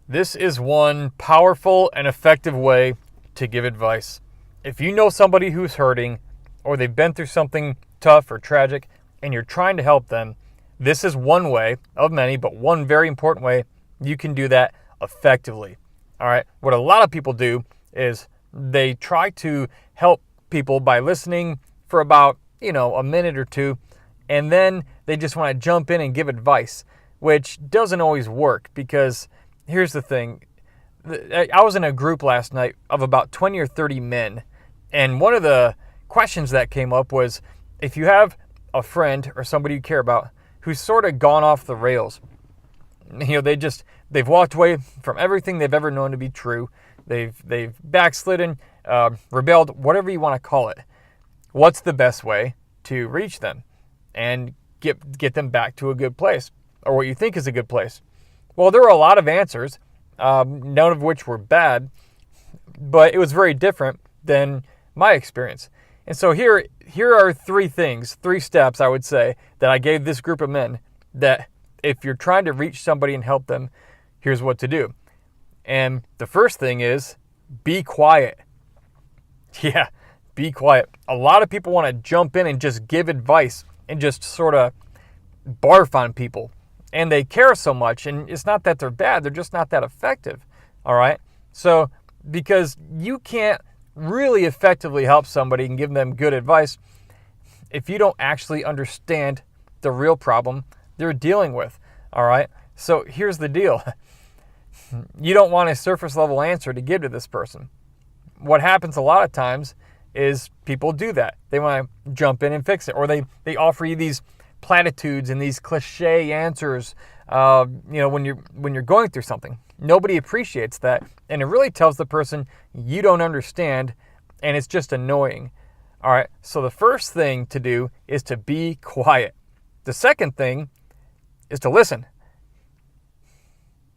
This is one powerful and effective way to give advice. If you know somebody who's hurting or they've been through something tough or tragic and you're trying to help them, this is one way of many, but one very important way you can do that effectively. All right. What a lot of people do is they try to help people by listening for about, a minute or two, and then they just want to jump in and give advice, which doesn't always work because here's the thing. I was in a group last night of about 20 or 30 men, and one of the questions that came up was, if you have a friend or somebody you care about who's sort of gone off the rails, they've walked away from everything they've ever known to be true, they've backslidden, rebelled, whatever you want to call it, what's the best way to reach them and get them back to a good place, or what you think is a good place? Well, there were a lot of answers, none of which were bad, but it was very different than my experience. And so here are three steps, I would say, that I gave this group of men that if you're trying to reach somebody and help them, here's what to do. And the first thing is be quiet. Yeah, be quiet. A lot of people want to jump in and just give advice and just sort of barf on people. And they care so much, and it's not that they're bad, they're just not that effective. All right? So, because you can't really effectively help somebody and give them good advice if you don't actually understand the real problem they're dealing with. All right? So, here's the deal. You don't want a surface level answer to give to this person. What happens a lot of times is people do that. They want to jump in and fix it, or they offer you these platitudes and these cliche answers, when you're going through something. Nobody appreciates that, and it really tells the person you don't understand, and it's just annoying. All right, so the first thing to do is to be quiet. The second thing is to listen.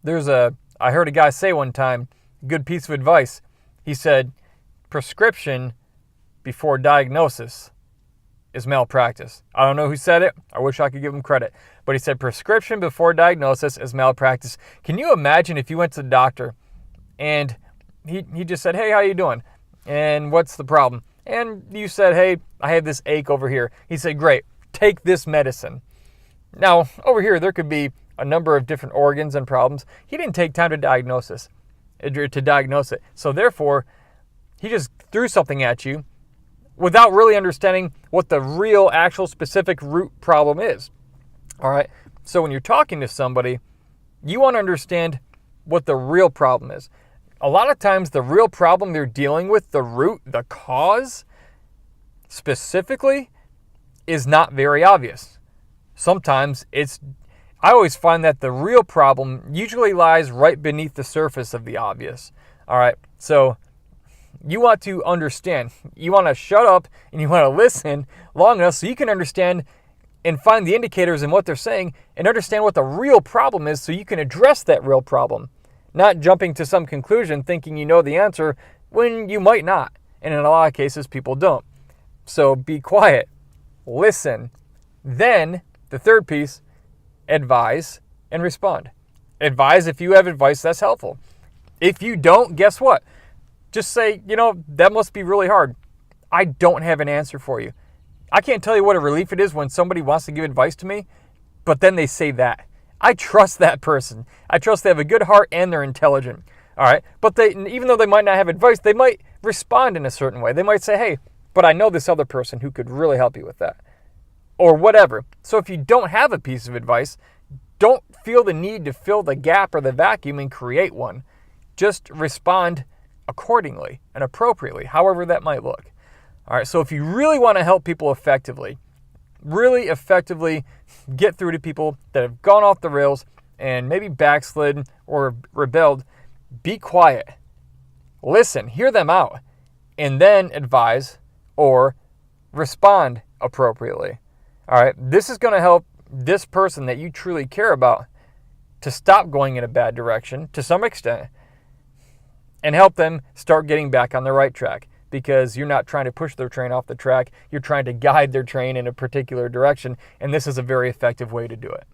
I heard a guy say one time, good piece of advice. He said, prescription before diagnosis is malpractice. I don't know who said it. I wish I could give him credit. But he said prescription before diagnosis is malpractice. Can you imagine if you went to the doctor and he just said, hey, how you doing? And what's the problem? And you said, hey, I have this ache over here. He said, great, take this medicine. Now, over here, there could be a number of different organs and problems. He didn't take time to diagnose it. So therefore, he just threw something at you without really understanding what the real, actual, specific root problem is. All right? So when you're talking to somebody, you want to understand what the real problem is. A lot of times, the real problem they're dealing with, the root, the cause, specifically, is not very obvious. Sometimes I always find that the real problem usually lies right beneath the surface of the obvious. All right? So you want to understand. You want to shut up and you want to listen long enough so you can understand and find the indicators in what they're saying and understand what the real problem is so you can address that real problem. Not jumping to some conclusion thinking you know the answer when you might not. And in a lot of cases, people don't. So be quiet. Listen. Then, the third piece, advise and respond. Advise if you have advice that's helpful. If you don't, guess what? Just say, that must be really hard. I don't have an answer for you. I can't tell you what a relief it is when somebody wants to give advice to me, but then they say that. I trust that person. I trust they have a good heart and they're intelligent. All right? But even though they might not have advice, they might respond in a certain way. They might say, hey, but I know this other person who could really help you with that. Or whatever. So if you don't have a piece of advice, don't feel the need to fill the gap or the vacuum and create one. Just respond accordingly and appropriately, however that might look. All right, so if you really want to help people really effectively get through to people that have gone off the rails and maybe backslid or rebelled, be quiet. Listen, hear them out, and then advise or respond appropriately. All right, this is going to help this person that you truly care about to stop going in a bad direction to some extent and help them start getting back on the right track, because you're not trying to push their train off the track. You're trying to guide their train in a particular direction, and this is a very effective way to do it.